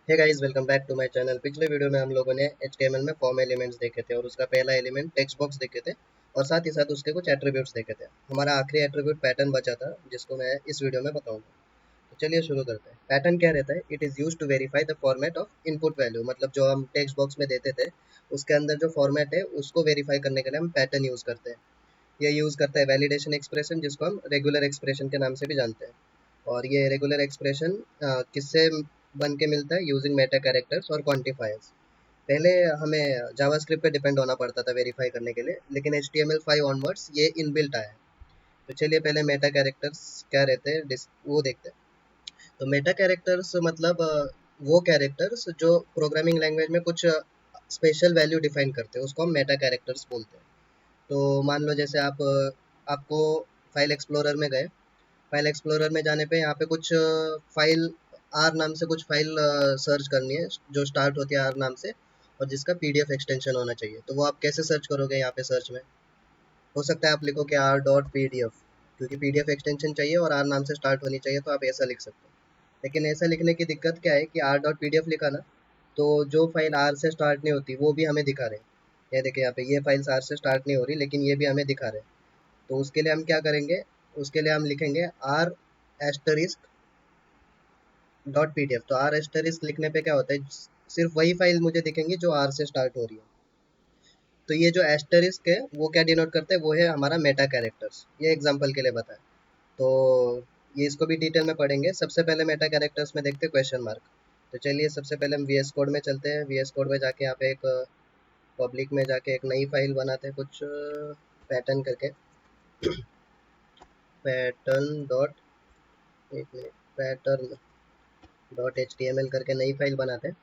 Hey guys, welcome back to my channel. पिछले video में हम लोगों ने HTML में फॉर्म एलिमेंट्स देखे थे और उसका पहला एलिमेंट टेक्स्ट बॉक्स देखे थे और साथ ही साथ उसके कुछ एट्रीब्यूट्स देखे थे। हमारा आखिरी एट्रीब्यूट पैटर्न बचा था जिसको मैं इस वीडियो में बताऊंगा। तो चलिए शुरू करते हैं। पैटर्न क्या रहता है? It is used to verify the format of input value. मतलब जो हम टेक्स्ट बॉक्स में देते थे उसके अंदर जो फॉर्मेट है उसको वेरीफाई करने के लिए हम पैटर्न यूज़ करते हैं। ये यूज़ करता है वैलिडेशन एक्सप्रेशन, जिसको हम रेगुलर एक्सप्रेशन के नाम से भी जानते हैं। और ये रेगुलर एक्सप्रेशन किससे बन के मिलता है? यूजिंग मेटा कैरेक्टर्स और क्वांटिफायर्स। पहले हमें जावास्क्रिप्ट पे डिपेंड होना पड़ता था वेरीफाई करने के लिए, लेकिन HTML5 ऑनवर्ड्स ये इनबिल्ट आया है। तो चलिए पहले मेटा कैरेक्टर्स क्या रहते हैं वो देखते हैं। तो मेटा कैरेक्टर्स मतलब वो कैरेक्टर्स जो प्रोग्रामिंग लैंग्वेज में कुछ स्पेशल वैल्यू डिफाइन करते हैं उसको हम मेटा कैरेक्टर्स बोलते हैं। तो मान लो जैसे आपको फाइल एक्सप्लोरर में गए। फाइल एक्सप्लोरर में जाने पे यहाँ पे कुछ फाइल आर नाम से कुछ फाइल सर्च करनी है जो स्टार्ट होती है आर नाम से और जिसका PDF एक्सटेंशन होना चाहिए। तो वो आप कैसे सर्च करोगे? यहाँ पे सर्च में हो सकता है आप लिखो कि R.PDF, क्योंकि PDF एक्सटेंशन चाहिए और आर नाम से स्टार्ट होनी चाहिए, तो आप ऐसा लिख सकते हो। लेकिन ऐसा लिखने की दिक्कत क्या है कि R.PDF लिखा ना, तो जो फाइल आर से स्टार्ट नहीं होती वो भी हमें दिखा रहे हैं। ये देखिए यहाँ पे ये फाइल्स आर से स्टार्ट नहीं हो रही लेकिन ये भी हमें दिखा रहे हैं। तो उसके लिए हम क्या करेंगे? उसके लिए हम लिखेंगे आर एस्टरिस्क डॉट PDF। तो आर एस्टरिस्क लिखने पे क्या होता है? सिर्फ वही फाइल मुझे दिखेंगी जो आर से स्टार्ट हो रही है। तो ये जो एस्टरिस्क है वो क्या डिनोट करते हैं? वो है हमारा मेटा कैरेक्टर्स। ये एग्जांपल के लिए बताया। तो ये इसको भी डिटेल में पढ़ेंगे। सबसे पहले मेटा कैरेक्टर्स में देखते हैं क्वेश्चन मार्क। तो चलिए सबसे पहले हम VS कोड में चलते हैं। VS कोड में जाके यहाँ पे एक पब्लिक में जाके एक नई फाइल बनाते हैं कुछ पैटर्न करके। पैटर्न डॉट एक मिनट पैटर्न डॉट HTML करके नई फाइल बनाते हैं।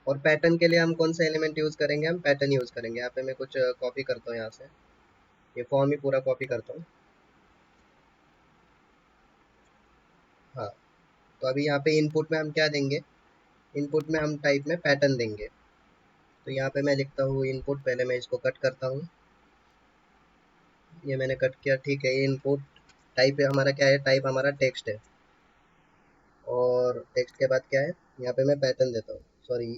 और पैटर्न के लिए हम कौन सा एलिमेंट यूज़ करेंगे? हम पैटर्न यूज़ करेंगे। यहाँ पे मैं कुछ कॉपी करता हूँ यहाँ से। ये फॉर्म ही पूरा कॉपी करता हूँ। हाँ, तो अभी यहाँ पे इनपुट में हम क्या देंगे? इनपुट में हम टाइप में पैटर्न देंगे। तो यहाँ पे मैं लिखता हूँ इनपुट। पहले मैं इसको कट करता हूँ। ये मैंने कट किया, ठीक है। ये इनपुट टाइप है हमारा, क्या है? टाइप हमारा टेक्स्ट है। और टेक्स्ट के बाद क्या है? यहाँ पे मैं पैटर्न देता हूँ। सॉरी,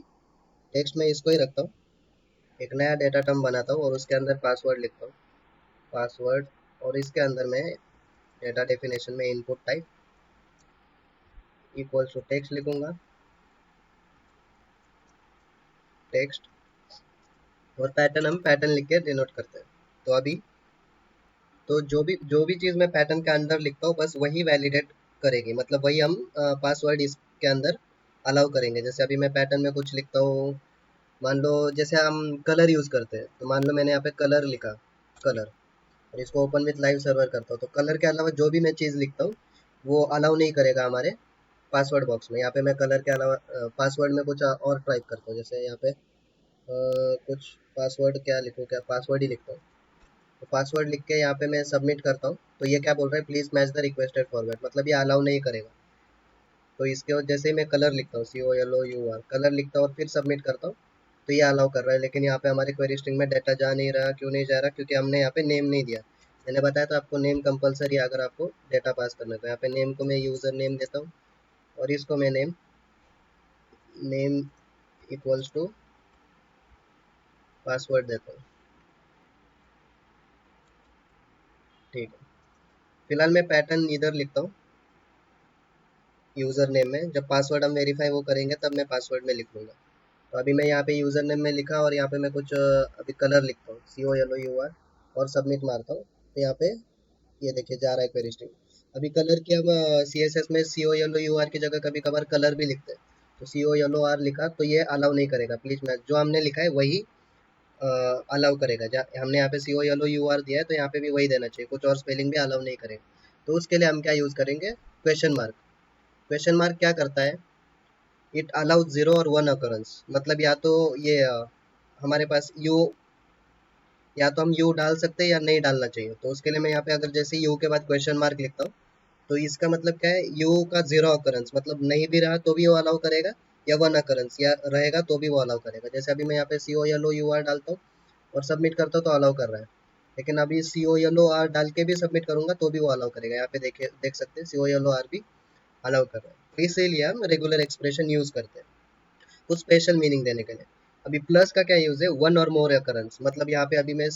टेक्स्ट में इसको ही रखता हूँ। एक नया डेटा टर्म बनाता हूँ और उसके अंदर पासवर्ड लिखता हूँ। पासवर्ड। और इसके अंदर मैं डेटा डेफिनेशन में input type equals to text लिखूंगा। टेक्स्ट। और पैटर्न हम पैटर्न लिख के डिनोट करते हैं। तो अभी तो जो भी चीज़ मैं पैटर्न के अंदर लिखता हूँ बस वही वैलिडेट करेगी। मतलब वही हम पासवर्ड इसके अंदर अलाउ करेंगे। जैसे अभी मैं पैटर्न में कुछ लिखता हूँ। मान लो जैसे हम कलर यूज़ करते हैं, तो मान लो मैंने यहाँ पे कलर लिखा। कलर। और इसको ओपन विथ लाइव सर्वर करता हूँ, तो कलर के अलावा जो भी मैं चीज़ लिखता हूँ वो अलाउ नहीं करेगा हमारे पासवर्ड बॉक्स में। यहाँ पे मैं कलर के अलावा पासवर्ड में कुछ और टाइप करता हूँ। जैसे यहाँ पे कुछ पासवर्ड क्या लिखूँ? क्या पासवर्ड ही लिखता हूँ। तो पासवर्ड लिख के यहाँ पे मैं सबमिट करता हूँ, तो ये क्या बोल रहा है? Please match the requested format. मतलब ये अलाउ नहीं करेगा। तो इसके बाद जैसे ही मैं कलर लिखता हूँ, COLOUR कलर लिखता हूँ और फिर सबमिट करता हूँ, तो ये अलाउ कर रहा है। लेकिन यहाँ पे हमारे क्वेरी स्ट्रिंग में डाटा जा नहीं रहा। क्यों नहीं जा रहा? क्योंकि हमने यहाँ पे नेम नहीं दिया। मैंने बताया था आपको नेम कंपलसरी है अगर आपको डेटा पास करना है। तो यहाँ पे नेम को मैं यूज़र नेम देता हूँ और इसको मैं name name equals to password देता हूँ। ठीक है। फिलहाल मैं पैटर्न इधर लिखता हूँ यूज़र नेम में। जब पासवर्ड हम वेरीफाई वो करेंगे तब मैं पासवर्ड में लिख लूँगा। तो अभी मैं यहाँ पे यूज़र नेम में लिखा और यहाँ पे मैं कुछ अभी कलर लिखता हूँ, COLOUR, और सबमिट मारता हूँ। तो यहाँ पे ये देखिए जा रहा है क्वेरी स्ट्रिंग। अभी कलर की हम CSS में COLOUR की जगह कभी कभार कलर भी लिखते हैं। तो COLOR लिखा तो ये अलाउ नहीं करेगा। प्लीज़ मैं जो हमने लिखा है वही अलाउ करेगा। हमने यहाँ पे COLOUR दिया है तो यहाँ पे भी वही देना चाहिए। कुछ और स्पेलिंग भी अलाउ नहीं करेगा। तो उसके लिए हम क्या यूज़ करेंगे? Question mark. क्वेश्चन मार्क क्या करता है? इट अलाउज जीरो और वन अकरेंस। मतलब या तो ये हमारे पास यू, या तो हम यू डाल सकते हैं या नहीं डालना चाहिए। तो उसके लिए मैं यहाँ पे अगर जैसे यू के बाद क्वेश्चन मार्क लिखता हूँ, तो इसका मतलब क्या है? यू का जीरो अकरेंस, मतलब नहीं भी रहा तो भी वो अलाउ करेगा, या वन अकरेंस या रहेगा तो भी वो अलाउ करेगा। जैसे अभी मैं यहाँ पे COLOUR डालता हूँ और सबमिट करता हूँ तो अलाउ कर रहा है। लेकिन अभी COLOR डाल के भी सबमिट करूंगा तो भी वो अलाउ करेगा। यहाँ पे देख सकते हैं COLOR भी अलाउ कर रहा है। तो इसीलिए हम रेगुलर एक्सप्रेशन यूज करते हैं कुछ स्पेशल मीनिंग देने के लिए। अभी प्लस का क्या यूज है, वन और मोर अकरेंस, मतलब यहाँ पे अभी मैं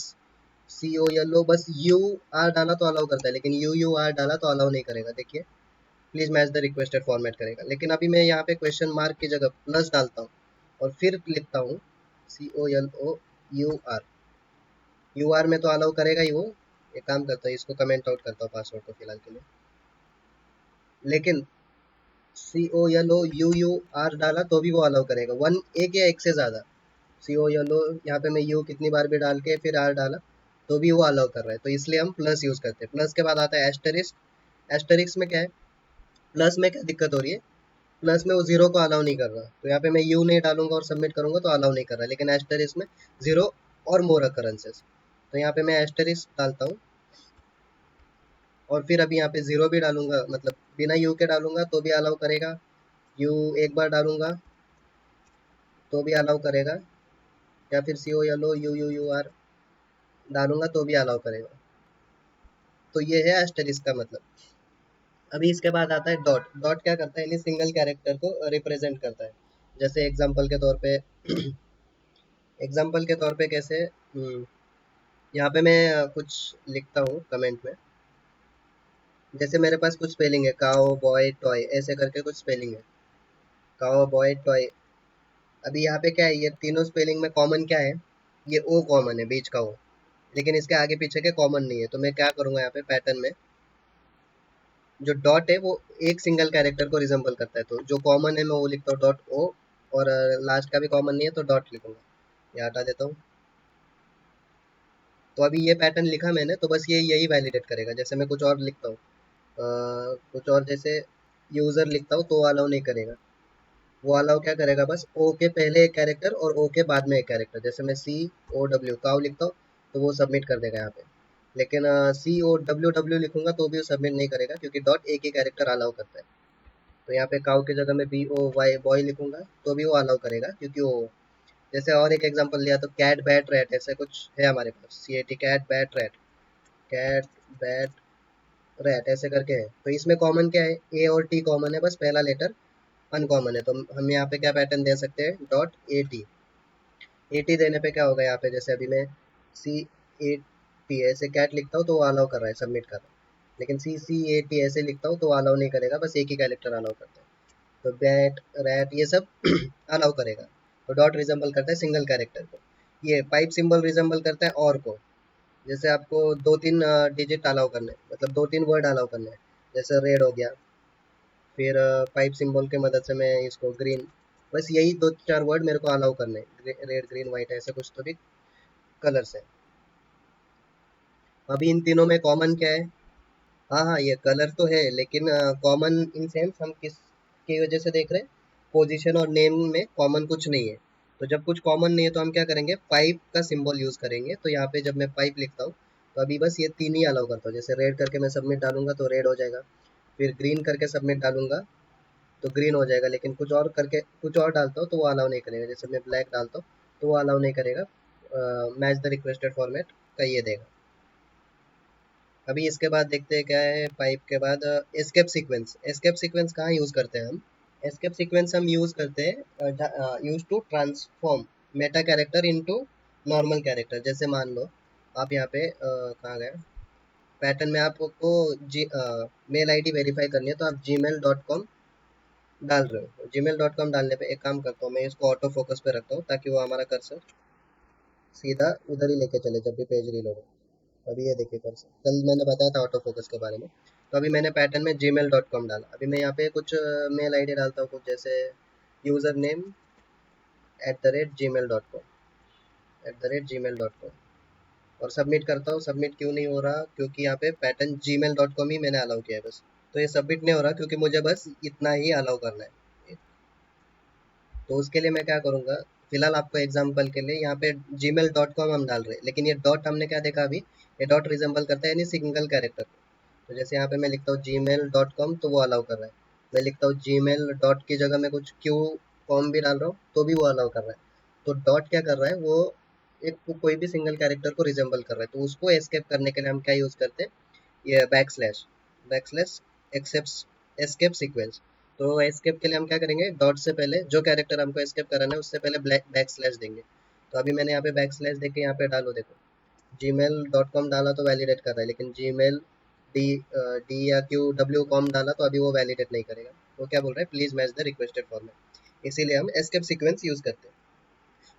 सी ओ येलो बस यू आर डाला तो अलाउ करता है, लेकिन यू यू आर डाला तो अलाउ नहीं करेगा। देखिए, please match the requested format करेगा। लेकिन अभी मैं यहाँ पे क्वेश्चन मार्क की जगह प्लस डालता हूँ और फिर लिखता हूँ C O L O U R, U R में तो अलाउ करेगा ही वो। एक काम करता है, इसको कमेंट आउट करता हूँ पासवर्ड को फिलहाल के लिए। लेकिन C O L O U U R डाला तो भी वो अलाउ करेगा, वन एक या एक से ज़्यादा। सी ओ एल ओ यहाँ पे मैं यू कितनी बार भी डाल के फिर आर डाला तो भी वो अलाउ कर रहा है, तो इसलिए हम प्लस यूज़ करते हैं। प्लस के बाद आता है एस्टेरिस्क। एस्टेरिस्क में क्या है, प्लस में क्या दिक्कत हो रही है, प्लस में वो जीरो को अलाउ नहीं कर रहा, तो यहाँ पे मैं यू नहीं डालूंगा और सबमिट करूंगा तो अलाउ नहीं कर रहा, लेकिन एस्टेरिस्क में जीरो और मोर अकरेंसेस, तो यहाँ पे मैं एस्टेरिस्क डालता हूँ और फिर अभी यहाँ पे जीरो भी डालूंगा, मतलब बिना यू के डालूंगा तो भी अलाउ करेगा, यू एक बार डालूंगा तो भी अलाउ करेगा, या फिर C O L O U U U R डालूंगा तो भी अलाउ करेगा। तो ये है एस्टेरिस्क का मतलब। अभी इसके बाद आता है डॉट। डॉट क्या करता है, यानी सिंगल कैरेक्टर को रिप्रेजेंट करता है। जैसे एग्जांपल के तौर पे एग्जांपल के तौर पे कैसे, यहाँ पे मैं कुछ लिखता हूँ कमेंट में। जैसे मेरे पास कुछ स्पेलिंग है, काओ बॉय टॉय ऐसे करके कुछ स्पेलिंग है, काओ बॉय टॉय। अभी यहाँ पे क्या है, ये तीनों स्पेलिंग में कॉमन क्या है, ये ओ कॉमन है, बीच का ओ, लेकिन इसके आगे पीछे के कॉमन नहीं है। तो मैं क्या करूँगा, यहाँ पे पैटर्न में जो डॉट है वो एक सिंगल कैरेक्टर को रिजेंबल करता है, तो जो कॉमन है मैं वो लिखता हूँ डॉट ओ, और लास्ट का भी कॉमन नहीं है तो डॉट लिखूंगा। ये हटा देता हूँ। तो अभी ये पैटर्न लिखा मैंने, तो बस ये यही वैलिडेट करेगा। जैसे मैं कुछ और लिखता हूँ, कुछ और जैसे यूज़र लिखता हूँ तो वो अलाउ नहीं करेगा। वो अलाउ क्या करेगा, बस ओ के पहले एक कैरेक्टर और ओ के बाद में एक कैरेक्टर। जैसे मैं सी ओ डब्ल्यू काउ लिखता हूँ तो वो सबमिट कर देगा यहाँ पे, लेकिन सी ओ डब्ल्यू डब्ल्यू लिखूंगा तो भी वो सबमिट नहीं करेगा, क्योंकि डॉट एक ही कैरेक्टर अलाउ करता है। तो यहाँ पे काउ की जगह मैं बी ओ वाई बॉय लिखूंगा तो भी वो अलाउ करेगा, क्योंकि वो, जैसे और एक एग्जांपल लिया तो कैट बैट रैट ऐसे कुछ है हमारे पास, C A T cat bat rat, cat bat rat ऐसे करके है। तो इसमें कॉमन क्या है, ए और टी कॉमन है, बस पहला लेटर अनकॉमन है। तो हम यहाँ पे क्या पैटर्न दे सकते हैं, dot A T. A T देने पे क्या होगा, यहाँ पे जैसे अभी मैं सी ए टी ऐसे कैट लिखता हूँ तो वो अलाउ कर रहा है, सबमिट कर रहा है। लेकिन सी सी ए टी ऐसे लिखता हूँ तो वो अलाउ नहीं करेगा, बस एक ही कैरेक्टर अलाउ करता है। तो बैट रैट ये सब अलाउ करेगा। तो डॉट रिजेंबल करता है सिंगल कैरेक्टर को। ये पाइप सिंबल रिजेंबल करता है और को। जैसे आपको दो तीन डिजिट अलाउ करने हैं, मतलब दो तीन वर्ड अलाउ करने हैं, जैसे रेड हो गया, फिर पाइप सिंबल की मदद से मैं इसको ग्रीन, बस यही दो चार वर्ड मेरे को अलाउ करने हैं, रेड ग्रीन वाइट ऐसे कुछ तो भी कलर्स है। अभी इन तीनों में कॉमन क्या है, हाँ हाँ ये कलर तो है, लेकिन कॉमन इन सेंस हम किस की वजह से देख रहे हैं, पोजीशन और नेम में कॉमन कुछ नहीं है। तो जब कुछ कॉमन नहीं है तो हम क्या करेंगे, पाइप का सिंबल यूज करेंगे। तो यहाँ पे जब मैं पाइप लिखता हूँ तो अभी बस ये तीन ही अलाउ करता हूँ। जैसे रेड करके मैं सबमिट डालूंगा तो रेड हो जाएगा, फिर ग्रीन करके सबमिट डालूंगा तो ग्रीन हो जाएगा, लेकिन कुछ और करके कुछ और डालता हूँ तो वो अलाउ नहीं करेगा। जैसे मैं ब्लैक डालता हूँ तो वो अलाउ नहीं करेगा, मैच द रिक्वेस्टेड फॉर्मेट का ये देगा। अभी इसके बाद देखते हैं क्या है, पाइप के बाद एस्केप सीक्वेंस। एस्केप सीक्वेंस कहाँ यूज़ करते हैं हम, एस्केप सीक्वेंस हम यूज़ करते हैं use to transform meta character into normal character. जैसे मान लो आप यहाँ पे कहाँ गए, पैटर्न में आपको मेल आईडी वेरीफाई करनी है, तो आप gmail.com डाल रहे हो। gmail.com डालने पे एक काम करता हूँ, मैं इसको ऑटो फोकस पे रखता हूँ ताकि वो हमारा कर्सर सीधा उधर ही लेके चले जब भी पेज रीलोड हो। अभी ये देखिए कर्सर, कल मैंने बताया था ऑटो फोकस के बारे में। तो अभी मैंने पैटर्न में gmail.com डाला। अभी मैं यहाँ पे कुछ मेल आईडी डालता हूँ, कुछ जैसे यूज़र नेम @gmail.com और सबमिट करता हूँ। सबमिट क्यों नहीं हो रहा, क्योंकि यहाँ पे पैटर्न gmail.com ही मैंने अलाउ किया है बस। तो ये सबमिट नहीं हो रहा क्योंकि मुझे बस इतना ही अलाउ करना है। तो उसके लिए मैं क्या करूँगा, फिलहाल आपको एग्जांपल के लिए यहाँ पे gmail.com हम डाल रहे हैं, लेकिन ये डॉट हमने क्या देखा अभी, ये डॉट रिजेंबल करता है यानी सिंगल कैरेक्टर। तो जैसे यहाँ पे मैं लिखता हूँ gmail.com तो वो अलाउ कर रहा है। मैं लिखता हूँ जीमेल डॉट की जगह मैं कुछ क्यू कॉम भी डाल रहा हूँ तो भी वो अलाउ कर रहा है। तो डॉट क्या कर रहा है, वो एक कोई भी सिंगल कैरेक्टर को रिजेंबल कर रहा है। तो उसको एस्केप करने के लिए हम क्या यूज़ करते हैं, ये back slash except escape sequence. तो एस्केप के लिए हम क्या करेंगे, डॉट से पहले जो कैरेक्टर हमको एस्केप कराना है उससे पहले बैक स्लैश देंगे। तो अभी मैंने यहाँ पे बैक स्लैश देके यहाँ पे डालो, देखो gmail.com डाला तो वैलिडेट कर रहा है, लेकिन जीमेल डी या क्यू डब्ल्यू कॉम डाला तो अभी वो वैलिडेट नहीं करेगा। वो क्या बोल रहा है, please match the requested format, इसीलिए हम एस्केप सीक्वेंस यूज करते हैं।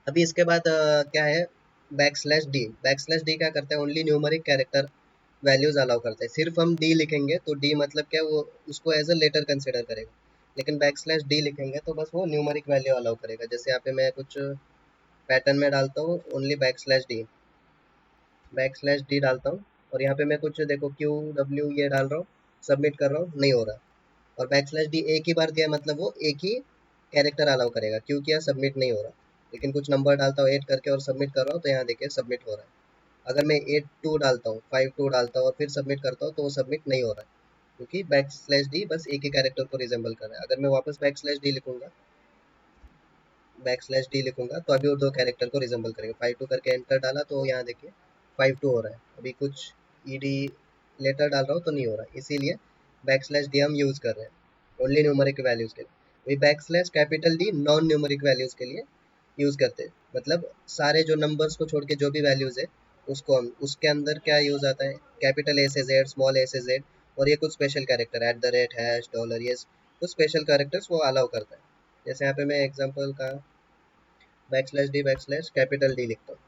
अभी इसके बाद क्या है, बैक स्लैश डी क्या करता है, only numeric character values allow करता है। सिर्फ हम डी लिखेंगे तो डी मतलब क्या, वो उसको एज अ लेटर कंसिडर करेगा, लेकिन बैक स्लैश डी लिखेंगे तो बस वो न्यूमरिक वैल्यू अलाउ करेगा। जैसे यहाँ पे मैं कुछ पैटर्न में डालता हूँ, ओनली बैक स्लैश डी डालता हूँ, और यहाँ पे मैं कुछ देखो क्यू डब्ल्यू ये डाल रहा हूँ, सबमिट कर रहा हूँ, नहीं हो रहा। और बैक स्लैश डी एक ही बार दिया मतलब वो एक ही कैरेक्टर अलाउ करेगा, क्यों किया, सबमिट नहीं हो रहा। लेकिन कुछ नंबर डालता हूँ 8 करके और सबमिट कर रहा हूँ तो यहाँ देखिए सबमिट हो रहा है। अगर मैं 8 2 डालता हूँ, 5 2 डालता हूँ और फिर सबमिट करता हूँ तो वो सबमिट नहीं हो रहा है, क्योंकि बैक स्लैश डी बस एक ही कैरेक्टर को रिजेंबल कर रहा है। अगर मैं वापस बैक स्लैश डी लिखूंगा तो अभी वो दो कैरेक्टर को रिजेंबल करेगा। 5 2 करके एंटर डाला तो यहाँ देखिए 5 2 हो रहा है। अभी कुछ ईडी लेटर डाल रहा हूँ तो नहीं हो रहा, इसीलिए बैक स्लैश डी हम यूज़ कर रहे हैं ओनली न्यूमरिक वैल्यूज़ के लिए। वही back slash capital D non numeric values के लिए यूज़ करते हैं, मतलब सारे जो नंबर्स को छोड़ के जो भी वैल्यूज़ है उसको हम उसके अंदर क्या यूज़ आता है, कैपिटल ए से जेड, स्मॉल ए से जेड, और ये कुछ special character at the rate, hash, dollar, ये कुछ स्पेशल कैरेक्टर्स वो अलाउ करता है। जैसे यहाँ पे मैं एग्जांपल का बैक स्लैश कैपिटल डी लिखता हूँ।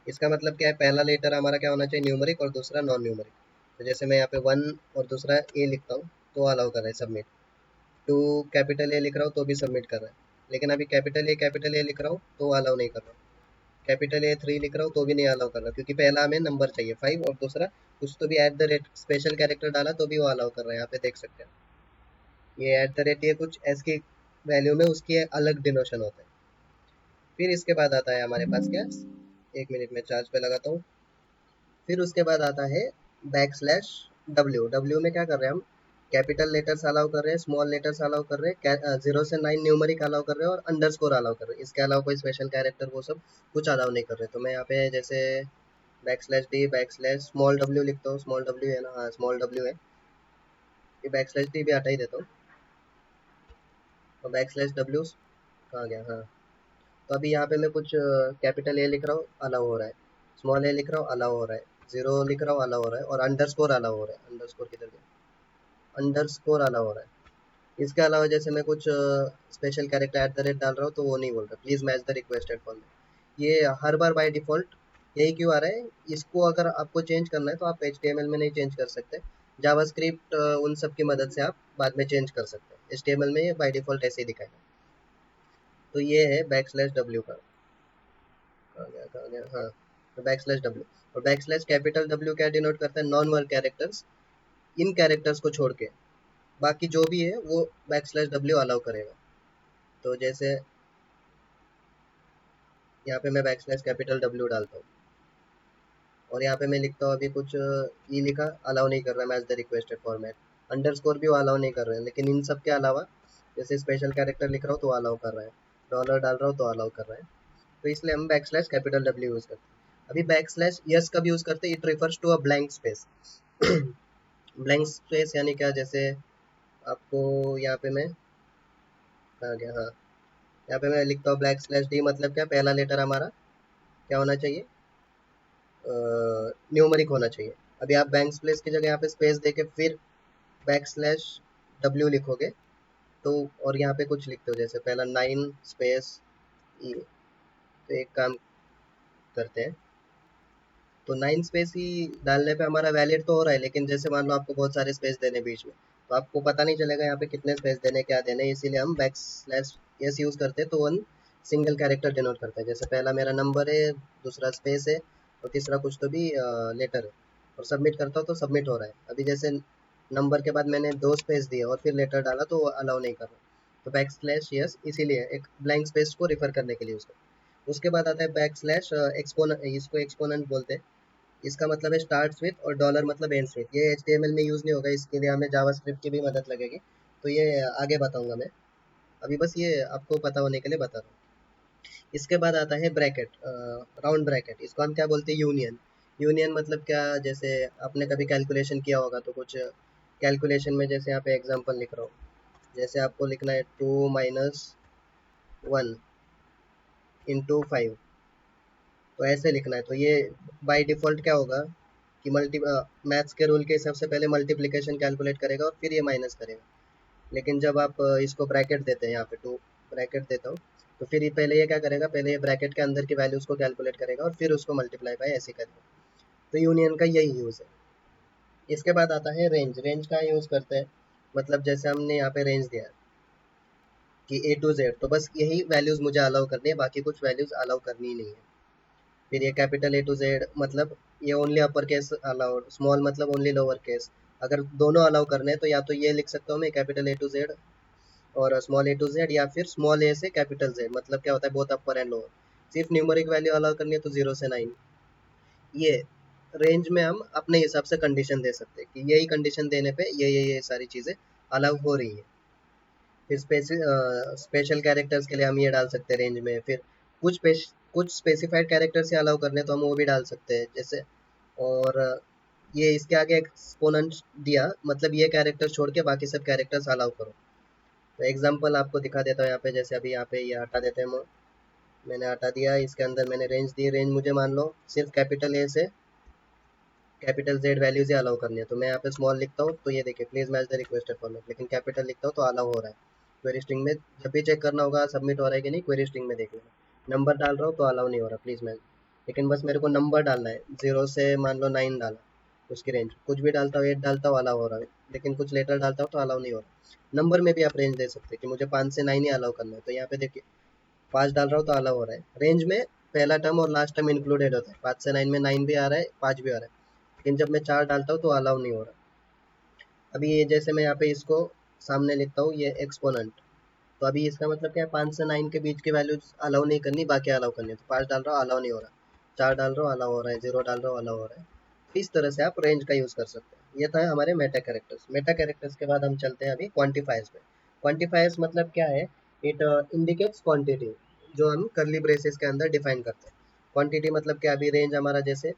इसका मतलब क्या है, पहला लेटर हमारा क्या होना चाहिए, न्यूमरिक, और दूसरा नॉन न्यूमरिक। तो जैसे मैं यहाँ पे 1 और दूसरा ए लिखता हूँ तो अलाउ कर रहा है सबमिट। 2 कैपिटल ए लिख रहा हूँ तो भी सबमिट कर रहा है। लेकिन अभी कैपिटल ए लिख रहा हूँ तो अलाउ नहीं कर रहा हूँ। कैपिटल ए 3 लिख रहा हूँ तो भी नहीं अलाउ कर रहा, क्योंकि पहला हमें नंबर चाहिए 5 और दूसरा कुछ तो भी at the rate special character डाला तो भी वो अलाउ कर रहा है। यहाँ पे देख सकते हैं ये एट द रेट, ये कुछ एस की वैल्यू में उसकी अलग डिनोशन होता है। फिर इसके बाद आता है हमारे पास क्या, 1 मिनट में चार्ज पे लगाता हूँ। फिर उसके बाद आता है बैक स्लैश डब्ल्यू। डब्ल्यू में क्या कर रहे हैं हम, कैपिटल लेटर्स अलाउ कर रहे हैं, स्मॉल लेटर्स अलाउ कर रहे हैं, 0 से 9 न्यूमरिक अलाउ कर रहे हैं और अंडरस्कोर अलाउ कर रहे हैं। इसके अलावा कोई स्पेशल कैरेक्टर वो सब कुछ अलाउ नहीं कर रहे। तो मैं यहाँ पे जैसे back slash D back slash small W लिखता हूँ, स्मॉल डब्ल्यू है ना, हाँ स्मॉल डब्ल्यू है, ये बैक स्लैश डी भी हटा ही देता हूँ, और बैक स्लैश डब्ल्यू कहाँ गया, हाँ। तो अभी यहाँ पे मैं कुछ कैपिटल ए लिख रहा हूँ, अलाउ हो रहा है, स्मॉल ए लिख रहा हूँ, अलाउ हो रहा है, जीरो लिख रहा हूँ, अलाउ हो रहा है, और अंडरस्कोर अलाउ हो रहा है। अंडरस्कोर किधर गया, अंडरस्कोर अलाउ हो रहा है। इसके अलावा जैसे मैं कुछ special character at the rate डाल रहा हूँ तो वो नहीं बोल रहा, please match the requested format. ये हर बार बाय डिफॉल्ट यही क्यों आ रहा है, इसको अगर आपको चेंज करना है तो आप HTML में नहीं चेंज कर सकते, जावास्क्रिप्ट उन सब की मदद से आप बाद में चेंज कर सकते हैं। HTML में ये बाय डिफॉल्ट ऐसे ही दिखाएगा। तो ये है बैक स्लैश डब्ल्यू का, कहाँ गया, हाँ। तो बैक स्लैश डब्ल्यू और बैक स्लैश कैपिटल डब्ल्यू क्या डिनोट करता है, नॉन वर्ड कैरेक्टर्स, इन कैरेक्टर्स को छोड़ के बाकी जो भी है वो बैक स्लैश डब्ल्यू अलाउ करेगा। तो जैसे यहाँ पे मैं बैक स्लैश कैपिटल डब्ल्यू डालता हूँ और यहाँ पे मैं लिखता हूँ अभी कुछ ई लिखा, अलाउ नहीं कर रहा match the requested format, underscore भी वो अलाउ नहीं कर रहे हैं, लेकिन इन सब के अलावा जैसे स्पेशल कैरेक्टर लिख रहा हूँ तो अलाउ कर रहा है, डॉलर डाल रहा हूँ तो अलाउ कर रहा है। तो इसलिए हम back slash capital W use करते हैं। अभी बैक स्लैश यस कब यूज़ करते हैं, it refers to a blank space. Blank space यानी क्या, जैसे आपको यहाँ पे मैं कहाँ गया, हाँ, यहाँ पे मैं लिखता हूँ ब्लैक स्लैश डी, मतलब क्या, पहला लेटर हमारा क्या होना चाहिए, न्यूमरिक होना चाहिए। अभी आप बैंक स्पेस की जगह यहाँ पे स्पेस देके फिर बैक स्लैश डब्ल्यू लिखोगे तो, और यहाँ पे कुछ लिखते हो जैसे पहला 9 स्पेस ई, तो एक काम करते हैं, तो 9 स्पेस ही डालने पे हमारा वैलिड तो हो रहा है, लेकिन जैसे मान लो आपको बहुत सारे स्पेस देने बीच में, तो आपको पता नहीं चलेगा यहाँ पे कितने स्पेस देने, क्या देने, इसीलिए हम बैक स्लैश एस यूज़ करते हैं तो वन सिंगल कैरेक्टर डिनोट करता है। जैसे पहला मेरा नंबर है, दूसरा स्पेस है, और तीसरा कुछ तो भी लेटर है, और सबमिट करता हूँ तो सबमिट हो रहा है। अभी जैसे नंबर के बाद मैंने 2 स्पेस दिए और फिर लेटर डाला तो वो अलाउ नहीं कर रहा, तो बैक स्लैश यस इसीलिए एक ब्लैंक स्पेस को रिफर करने के लिए यूज़ करते हैं। उसके बाद आता है बैक स्लैश एक्सपोनेंट, इसको एक्सपोनेंट बोलते हैं। इसका मतलब है स्टार्ट्स विथ, और डॉलर मतलब एंड्स विथ। ये HTML में यूज़ नहीं होगा, इसके लिए हमें जावास्क्रिप्ट की भी मदद लगेगी, तो ये आगे बताऊंगा मैं, अभी बस ये आपको पता होने के लिए बता रहा हूँ। इसके बाद आता है ब्रैकेट, राउंड ब्रैकेट, इसको हम क्या बोलते हैं, यूनियन। यूनियन मतलब क्या, जैसे आपने कभी कैलकुलेशन किया होगा तो कुछ कैलकुलेशन में, जैसे यहाँ पे एग्जांपल लिख रहा हूँ, जैसे आपको लिखना है 2 - 1 × 5, तो ऐसे लिखना है। तो ये बाय डिफ़ॉल्ट क्या होगा कि मैथ्स के रूल के हिसाब से पहले मल्टीप्लिकेशन कैलकुलेट करेगा और फिर ये माइनस करेगा। लेकिन जब आप इसको ब्रैकेट देते हैं, यहाँ पे 2 ब्रैकेट देता हूँ, तो फिर ये पहले ये क्या करेगा, पहले ये ब्रैकेट के अंदर की वैल्यूज़ को कैलकुलेट करेगा और फिर उसको मल्टीप्लाई बाय ऐसे करेगा। तो यूनियन का यही यूज़ है। इसके बाद आता है रेंज। रेंज का यूज़ करते हैं, मतलब जैसे हमने यहाँ पे रेंज दिया है कि A to Z, तो बस यही वैल्यूज़ मुझे अलाउ करनी है, बाकी कुछ वैल्यूज़ अलाउ करनी ही नहीं है। फिर ये कैपिटल A to Z मतलब ये only upper case allowed, small मतलब ओनली लोअर केस। अगर दोनों अलाउ करने हैं तो या तो ये लिख सकता हूँ मैं कैपिटल A to Z और स्मॉल A to Z, या फिर स्मॉल a से कैपिटल Z, मतलब क्या होता है बोथ अपर एंड लोअर। सिर्फ न्यूमेरिक वैल्यू अलाउ करनी है तो 0 से 9। ये रेंज में हम अपने हिसाब से कंडीशन दे सकते हैं कि यही कंडीशन देने पे ये सारी चीज़ें अलाउ हो रही है। फिर स्पेशल कैरेक्टर्स के लिए हम ये डाल सकते हैं रेंज में। फिर कुछ कुछ स्पेसिफाइड कैरेक्टर से अलाउ करने तो हम वो भी डाल सकते हैं जैसे। और ये इसके आगे एक्सपोनेंट दिया, मतलब ये कैरेक्टर छोड़ के बाकी सब कैरेक्टर्स अलाउ करो। तो एग्जांपल आपको दिखा देता हूँ यहाँ पे। जैसे अभी यहाँ पे ये हटा देते हैं, मैंने हटा दिया, इसके अंदर मैंने रेंज दी। रेंज मुझे मान लो सिर्फ कैपिटल ए से कैपिटल जेड वैल्यूज ही अलाउ करनी है, तो मैं यहाँ पे स्मॉल लिखता हूँ तो ये देखिए please match the requested format, लेकिन कैपिटल लिखता हूँ तो अलाउ हो रहा है। क्वेरी स्ट्रिंग में जब भी चेक करना होगा सबमिट हो रहा है कि नहीं, क्वेरी स्ट्रिंग में देख लेना। नंबर डाल रहा हूँ तो अलाउ नहीं हो रहा प्लीज मैच, लेकिन बस मेरे को नंबर डालना है। 0 से मान लो 9 डाला, उसकी रेंज कुछ भी डालता हूँ, 8 डालता हूँ अलाउ हो रहा है, लेकिन कुछ लेटर डालता हूँ तो अलाउ नहीं हो रहा। नंबर में भी आप रेंज दे सकते हैं कि मुझे 5 से 9 ही अलाउ करना है, तो यहाँ पे देखिए 5 डाल रहा हूँ तो अलाउ हो रहा है। रेंज में पहला टर्म और लास्ट टर्म इंक्लूडेड होता है। 5 से 9 में 9 भी आ रहा है, 5 भी आ रहा है, लेकिन जब मैं 4 डालता हूँ तो अलाउ नहीं हो रहा। अभी ये जैसे मैं यहाँ पे इसको सामने लिखता हूँ ये एक्सपोनेंट, तो अभी इसका मतलब क्या है, 5 से 9 के बीच की वैल्यू अलाउ नहीं करनी, बाकी अलाउ करनी है। तो 5 डाल रहा हूँ अलाउ नहीं हो रहा, 4 डाल रहा हूँ अलाउ हो रहा है, 0 डाल रहा हूँ अलाउ हो रहा है। इस तरह से आप रेंज का यूज़ कर सकते हैं। ये था हमारे मेटा कैरेक्टर्स। मेटा कैरेक्टर्स के बाद हम चलते हैं अभी क्वांटिफायर्स पे। क्वांटिफायर्स मतलब क्या है, इट इंडिकेट्स क्वांटिटी, जो हम कर्ली ब्रेसेस के अंदर डिफाइन करते हैं। क्वांटिटी मतलब क्या, अभी रेंज हमारा जैसे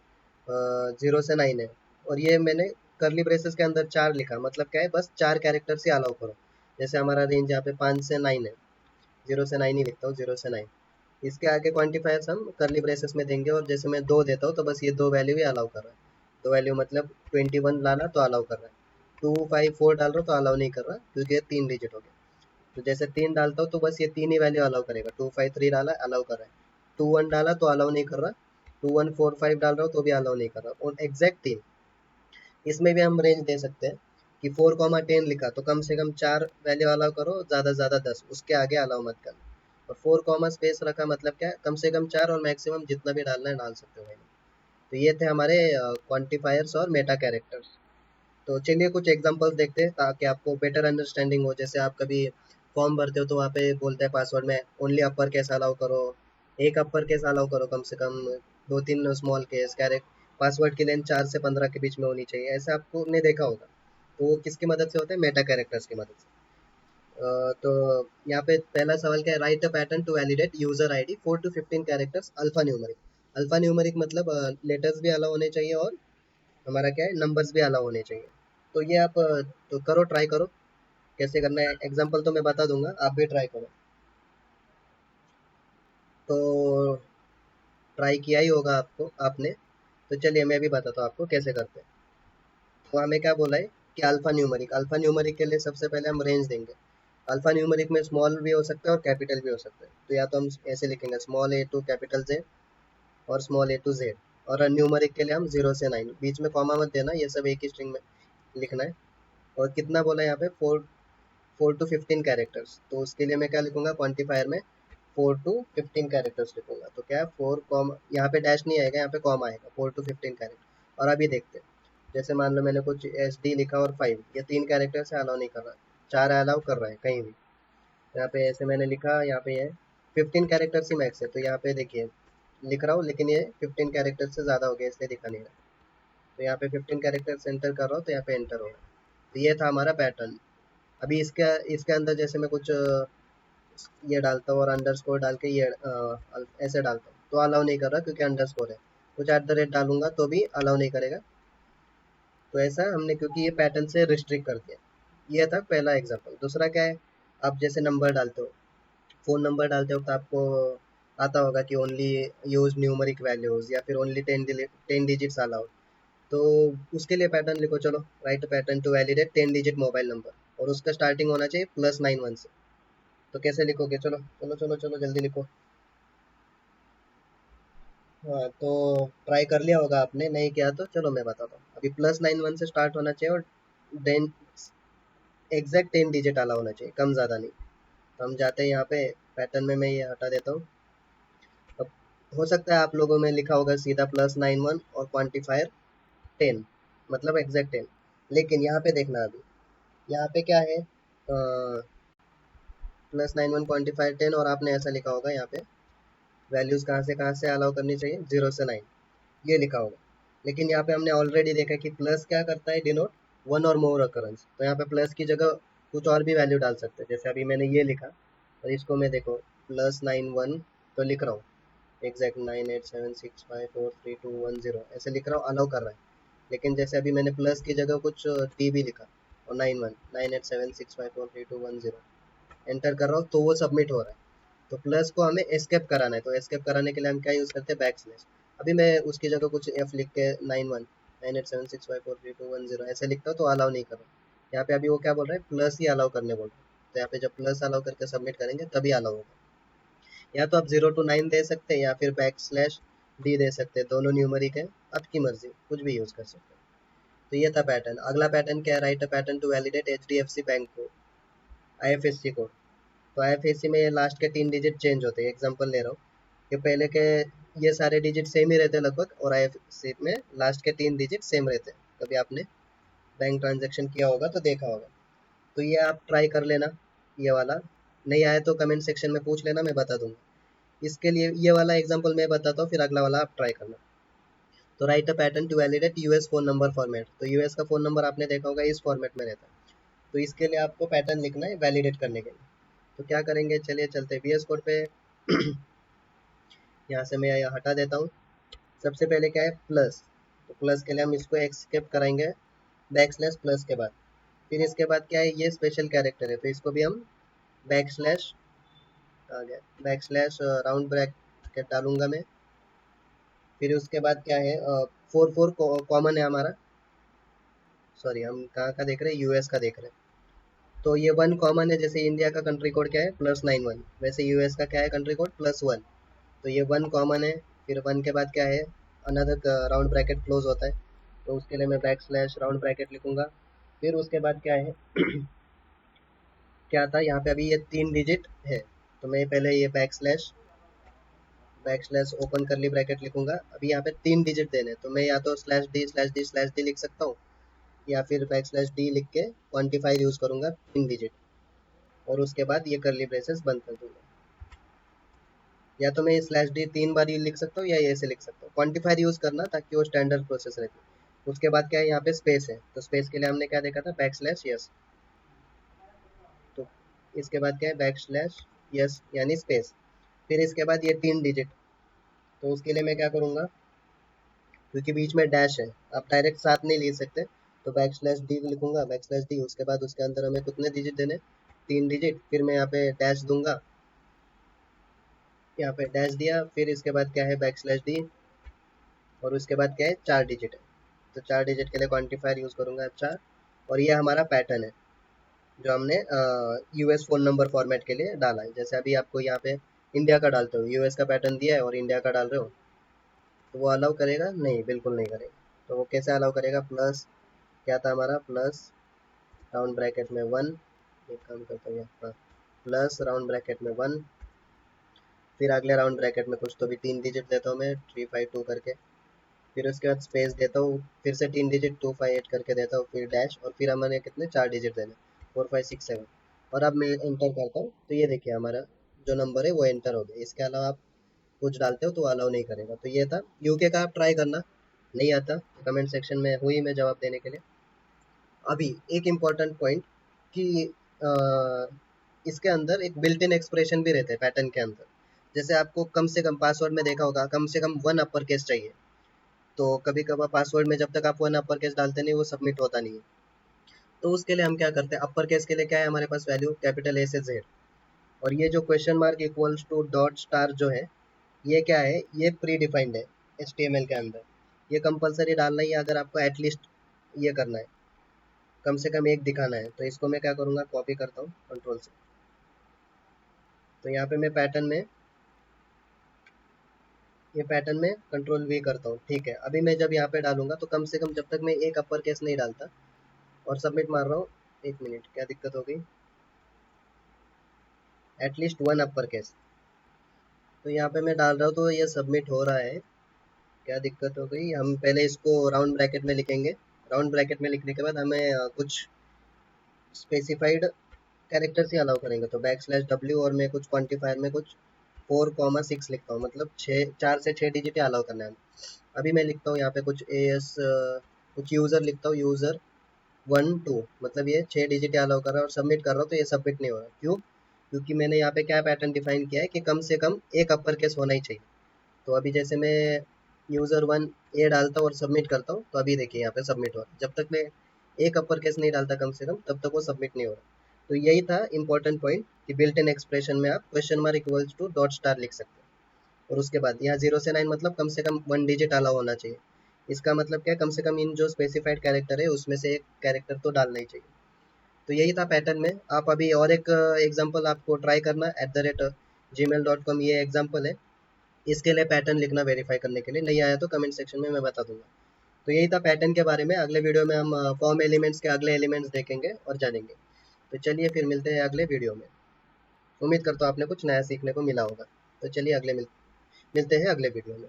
0 से 9 है, और ये मैंने कर्ली ब्रेसेस के अंदर 4 लिखा, मतलब क्या है, बस 4 कैरेक्टर से अलाउ करो। जैसे हमारा रेंज यहाँ पे 5 से 9 है, 0 से 9 ही लिखता हूँ, 0 से 9। इसके आगे क्वांटिफायर्स हम कर्ली ब्रेसेस में देंगे, और जैसे मैं 2 देता हूँ तो बस ये 2 वैल्यू ही अलाउ कर रहा है। 2 वैल्यू मतलब 21 डाला तो अलाउ कर रहा है, 2 5 4 डाल रहा हूँ तो अलाउ नहीं कर रहा, क्योंकि ये 3 डिजिट हो गया। तो जैसे 3 डालता हूँ तो बस ये 3 ही वैल्यू अलाउ करेगा। 2 5 3 डाला अलाउ कर रहा है, 2 1 डाला तो अलाउ नहीं कर रहा, 2 1 4 5 डाल रहा हूँ तो भी अलाउ नहीं कर रहा, और एग्जैक्ट 3। इसमें भी हम रेंज दे सकते हैं कि 4 10 लिखा तो कम से कम 4 वैल्यू अलाउ करो, ज़्यादा से ज़्यादा 10, उसके आगे अलाउ मत करना। और 4 स्पेस रखा मतलब क्या है, कम से कम 4 और मैक्सिमम जितना भी डालना है डाल सकते हो भाई। तो ये थे हमारे क्वांटिफायर्स और मेटा कैरेक्टर्स। तो चलिए कुछ एग्जांपल्स देखते हैं ताकि आपको बेटर अंडरस्टैंडिंग हो। जैसे आप कभी फॉर्म भरते हो तो वहाँ पे बोलते हैं पासवर्ड में ओनली अपर केस अलाउ करो, एक अपर केस अलाउ करो, कम से कम 2 3 स्मॉल केस। कैरेक्ट पासवर्ड की लेंथ 4 से 15 के बीच में होनी चाहिए, ऐसा आपको ने देखा होगा। तो वो किसकी मदद से होता है, मेटा कैरेक्टर्स की मदद से। तो यहाँ पे पहला सवाल क्या है, write a pattern to validate user ID 4 to 15 characters alpha numeric. Alpha numeric मतलब लेटर्स भी अलाउ होने चाहिए और हमारा क्या है, नंबर्स भी अलाउ होने चाहिए। तो ये आप तो करो, ट्राई करो कैसे करना है। एग्जांपल तो मैं बता दूंगा, आप भी ट्राई करो। तो ट्राई किया ही होगा आपको आपने, तो चलिए मैं भी बताता हूँ आपको कैसे करते हैं। तो हमें क्या बोला है कि अल्फा न्यूमरिक के लिए सबसे पहले हम रेंज देंगे। अल्फा न्यूमरिक में स्मॉल भी हो सकता है और कैपिटल भी हो सकता है, तो या तो हम ऐसे लिखेंगे small A to capital Z और स्मॉल ए टू जेड। और न्यूमरिक के लिए हम 0 से 9, बीच में कॉमा मत देना, ये सब एक ही स्ट्रिंग में लिखना है। और कितना बोला है यहाँ पे, 4 to 15 कैरेक्टर्स, तो उसके लिए मैं क्या लिखूंगा क्वांटिफायर में, 4 to 15 कैरेक्टर्स लिखूंगा। तो क्या है, 4 कॉमा, यहाँ पे डैश नहीं आएगा, यहाँ पे कॉमा आएगा, 4 to 15 कैरेक्टर। और अभी देखते हैं, जैसे मान लो मैंने कुछ एस डी लिखा और 5, ये 3 कैरेक्टर से अलाउ नहीं कर रहा, 4 अलाउ कर रहा है कहीं भी। यहाँ पे ऐसे मैंने लिखा, यहाँ पे है 15 कैरेक्टर्स ही मैक्स है, तो यहाँ पे देखिए लिख रहा हूँ, लेकिन ये 15 कैरेक्टर से ज़्यादा हो गया इसलिए दिखा नहीं रहा। तो यहाँ पे 15 कैरेक्टर्स एंटर कर रहा हूँ तो यहाँ पे एंटर हो रहा है। तो ये था हमारा पैटर्न। अभी इसके इसके अंदर जैसे मैं कुछ ये डालता हूँ और अंडरस्कोर डाल के ये ऐसे डालता हूँ तो अलाउ नहीं कर रहा, क्योंकि अंडरस्कोर है। कुछ एट द रेट डालूंगा तो भी अलाउ नहीं करेगा। तो ऐसा हमने, क्योंकि ये पैटर्न से रिस्ट्रिक्ट कर दिया। ये था पहला एग्जांपल। दूसरा क्या है, आप जैसे नंबर डालते हो, फ़ोन नंबर डालते वक्त आपको आता होगा कि ओनली यूज न्यूमरिक वैल्यूज़ या फिर ओनली 10 डिजिट्स अलाउड। तो उसके लिए पैटर्न लिखो, चलो write pattern to validate 10 digit mobile number और उसका स्टार्टिंग होना चाहिए +91 से। तो कैसे लिखोगे, चलो चलो चलो चलो जल्दी लिखो। हाँ तो ट्राई कर लिया होगा आपने, नहीं किया तो चलो मैं बताता हूँ। अभी +91 से स्टार्ट होना चाहिए और देन एग्जैक्ट 10 डिजिट आला होना चाहिए, कम ज़्यादा नहीं। तो हम जाते हैं यहाँ पे पैटर्न में, मैं ये हटा देता हूँ। अब हो सकता है आप लोगों में लिखा होगा सीधा +91 और क्वान्टिफायर 10, मतलब एग्जैक्ट 10। लेकिन यहाँ पे देखना, अभी यहाँ पे क्या है, +91 क्वान्टिफायर 10 और आपने ऐसा लिखा होगा यहाँ पे वैल्यूज़ कहाँ से अलाउ करनी चाहिए, 0 से 9, ये लिखा होगा। लेकिन यहाँ पे हमने ऑलरेडी देखा कि प्लस क्या करता है, डिनोट वन और मोर अकरेंस। तो यहाँ पे प्लस की जगह कुछ और भी वैल्यू डाल सकते हैं, जैसे अभी मैंने ये लिखा और इसको मैं देखो +91 तो लिख रहा हूँ एग्जैक्ट 9876543210 ऐसे लिख रहा हूँ, अलाउ कर रहा है। लेकिन जैसे अभी मैंने प्लस की जगह कुछ टी भी लिखा और 919876543210 एंटर कर रहा हूँ, तो वो सबमिट हो रहा है। तो प्लस को हमें एस्केप कराना है, तो एस्केप कराने के लिए हम क्या यूज़ करते हैं, बैक स्लैश। अभी मैं उसकी जगह कुछ एफ लिख के 919876543210 ऐसे लिखता हूँ तो अलाउ नहीं कर रहा। यहाँ पे अभी वो क्या बोल रहा है, प्लस ही अलाउ करने बोल रहा है। तो यहाँ पे जब प्लस अलाउ करके सबमिट करेंगे तभी अलाउ होगा। या तो आप 0 to 9 दे सकते हैं या फिर \d दे सकते हैं, दोनों न्यूमरिक है, आपकी मर्जी, कुछ भी यूज़ कर सकते हैं। तो ये था पैटर्न। अगला पैटर्न क्या है, write a pattern to validate HDFC bank code, IFSC code. तो IFSC में ये लास्ट के 3 डिजिट चेंज होते हैं, एग्जांपल ले रहा हूँ। ये पहले के ये सारे डिजिट सेम ही रहते हैं लगभग, और IFSC में लास्ट के 3 डिजिट सेम रहते हैं। कभी आपने बैंक ट्रांजेक्शन किया होगा तो देखा होगा। तो ये आप ट्राई कर लेना, ये वाला। नहीं आया तो कमेंट सेक्शन में पूछ लेना, मैं बता दूंगा। इसके लिए ये वाला एग्जांपल मैं बताता हूँ, फिर अगला वाला आप ट्राई करना। तो write a pattern to validate US phone number format. तो यूएस का फोन नंबर आपने देखा होगा इस फॉर्मेट में रहता है। तो इसके लिए आपको पैटर्न लिखना है वैलिडेट करने के लिए। तो क्या करेंगे, चलिए चलते हैं VS कोड पे। यहाँ से मैं यहाँ हटा देता हूँ। सबसे पहले क्या है, प्लस। तो प्लस के लिए हम इसको एक्सकेप कराएंगे \+ के बाद। फिर इसके बाद क्या है, ये स्पेशल कैरेक्टर है, तो इसको भी हम बैक स्लैश, आ गया राउंड ब्रैकेट डालूंगा मैं। फिर उसके बाद क्या है, 4 4 कॉमन है हमारा। सॉरी, हम कहाँ का देख रहे हैं, यूएस का देख रहे हैं। तो ये 1 कॉमन है, जैसे इंडिया का कंट्री कोड क्या है +91, वैसे यूएस का क्या है कंट्री कोड +1। तो ये 1 कॉमन है। फिर 1 के बाद क्या है, अनदर राउंड ब्रैकेट क्लोज होता है, तो उसके लिए मैं \राउंड ब्रैकेट लिखूंगा। फिर उसके बाद क्या है, क्या था यहाँ पे, अभी ये 3 डिजिट है, तो मैं पहले ये बैक स्लैश ओपन करली ब्रैकेट लिखूंगा। अभी यहाँ पे 3 डिजिट देने, तो मैं या तो /d लिख सकता हूँ, या फिर \d लिख के क्वान्टिफायर यूज करूंगा 3 डिजिट, और उसके बाद ये करली ब्रेसेस बंद कर दूंगा। या तो मैं /d 3 बार ये लिख सकता हूँ या ये ऐसे लिख सकता हूँ, क्वान्टिफायर यूज करना ताकि वो स्टैंडर्ड प्रोसेस रहती है। उसके बाद क्या है, यहाँ पे स्पेस है, तो स्पेस के लिए हमने क्या देखा था, \यस। तो इसके बाद क्या है, \यस यानी स्पेस। फिर इसके बाद ये 3 डिजिट, तो उसके लिए मैं क्या करूँगा, क्योंकि बीच में डैश है, आप डायरेक्ट साथ नहीं ले सकते, तो \d लिखूंगा, \d। उसके बाद उसके अंदर हमें कितने डिजिट देने, 3 डिजिट। फिर मैं यहाँ पे डैश दूंगा, यहाँ पे डैश दिया। फिर इसके बाद क्या है, \d, और उसके बाद क्या है, 4 डिजिट है, तो 4 डिजिट के लिए क्वान्टिफायर यूज करूंगा 4। और ये हमारा पैटर्न है जो हमने यूएस फोन नंबर फॉर्मेट के लिए डाला है। जैसे अभी आपको यहाँ पे इंडिया का डालते हो, यूएस का पैटर्न दिया है और इंडिया का डाल रहे हो, तो वो अलाउ करेगा नहीं, बिल्कुल नहीं करेगा। तो वो कैसे अलाउ करेगा, प्लस, क्या था हमारा, प्लस राउंड ब्रैकेट में 1, एक काम करता हूँ यहाँ, प्लस राउंड ब्रैकेट में 1। फिर अगले राउंड ब्रैकेट में कुछ तो भी 3 डिजिट देता हूँ मैं, 352 करके। फिर उसके बाद स्पेस देता हूँ, फिर से 3 डिजिट 258 करके देता हूँ, फिर डैश, और फिर हमारे कितने 4 डिजिट देने, 4 5 6 7। और अब मैं एंटर करता हूँ, तो ये देखिए हमारा जो नंबर है वो एंटर हो गया। इसके अलावा आप कुछ डालते हो तो अलाउ नहीं करेगा। तो ये था यूके का, आप ट्राई करना, नहीं आता कमेंट सेक्शन में हुई मैं जवाब देने के लिए। अभी एक इम्पॉर्टेंट पॉइंट कि अ, इसके अंदर एक बिल्ट इन एक्सप्रेशन भी रहते हैं पैटर्न के अंदर। जैसे आपको कम से कम पासवर्ड में देखा होगा, कम से कम 1 अपर केस चाहिए। तो कभी कभार पासवर्ड में जब तक आप 1 अपर केस डालते नहीं, वो सबमिट होता नहीं है। तो उसके लिए हम क्या करते हैं, अपर केस के लिए क्या है हमारे पास वैल्यू कैपिटल ए से जेड, और ये जो question mark equals to dot star जो है ये क्या है, ये प्री डिफाइंड है HTML के अंदर, ये कंपलसरी डालना ही है अगर आपको एटलीस्ट ये करना है, कम से कम एक दिखाना है। तो इसको मैं क्या करूँगा, कॉपी करता हूँ कंट्रोल से। तो यहाँ पे मैं पैटर्न में, ये पैटर्न में कंट्रोल V करता हूँ, ठीक है। अभी मैं जब यहाँ पे डालूंगा तो कम से कम जब तक मैं एक अपर केस नहीं डालता और सबमिट मार रहा हूँ, एक मिनट क्या दिक्कत हो गई, एटलीस्ट वन अपर केस, तो यहाँ पे मैं डाल रहा हूँ तो ये सबमिट हो रहा है। क्या दिक्कत हो गई, हम पहले इसको राउंड ब्रैकेट में लिखेंगे। राउंड ब्रैकेट में लिखने के बाद हमें कुछ स्पेसिफाइड कैरेक्टर्स ही अलाउ करेंगे, तो \W और मैं कुछ क्वांटिफायर में कुछ 4,6 लिखता हूँ, मतलब 4 से 6 डिजिट अलाउ करना है। अभी मैं लिखता हूँ यहाँ पे कुछ AS कुछ यूज़र लिखता हूँ, यूज़र 1 2, मतलब ये 6 डिजिट अलाउ कर रहा है और सबमिट कर रहा हूँ तो ये सबमिट नहीं हो रहा। क्यों? क्योंकि मैंने यहाँ पे क्या पैटर्न डिफाइन किया है कि कम से कम एक अपर केस होना ही चाहिए। तो अभी जैसे मैं यूज़र 1 डालता हूँ और सबमिट करता हूँ, तो अभी देखिए यहाँ पे सबमिट हो रहा है। जब तक मैं एक अपर केस नहीं डालता कम से कम, तब तक वो सबमिट नहीं हो रहा। तो यही था इंपॉर्टेंट पॉइंट कि बिल्ट इन एक्सप्रेशन में आप question mark equals to dot star लिख सकते हैं, और उसके बाद यहाँ 0 से 9 मतलब कम से कम 1 डिजिट अलाउ होना चाहिए। इसका मतलब क्या है, कम से कम इन जो स्पेसिफाइड कैरेक्टर है उसमें से एक कैरेक्टर तो डालना ही चाहिए। तो यही था पैटर्न में। आप अभी और एक एग्जाम्पल आपको ट्राई करना @gmail.com, ये एग्जाम्पल है। इसके लिए पैटर्न लिखना वेरीफाई करने के लिए, नहीं आया तो कमेंट सेक्शन में मैं बता दूंगा। तो यही था पैटर्न के बारे में। अगले वीडियो में हम फॉर्म एलिमेंट्स के अगले एलिमेंट्स देखेंगे और जानेंगे। तो चलिए फिर मिलते हैं अगले वीडियो में। उम्मीद करता हूँ आपने कुछ नया सीखने को मिला होगा। तो चलिए मिलते हैं अगले वीडियो में।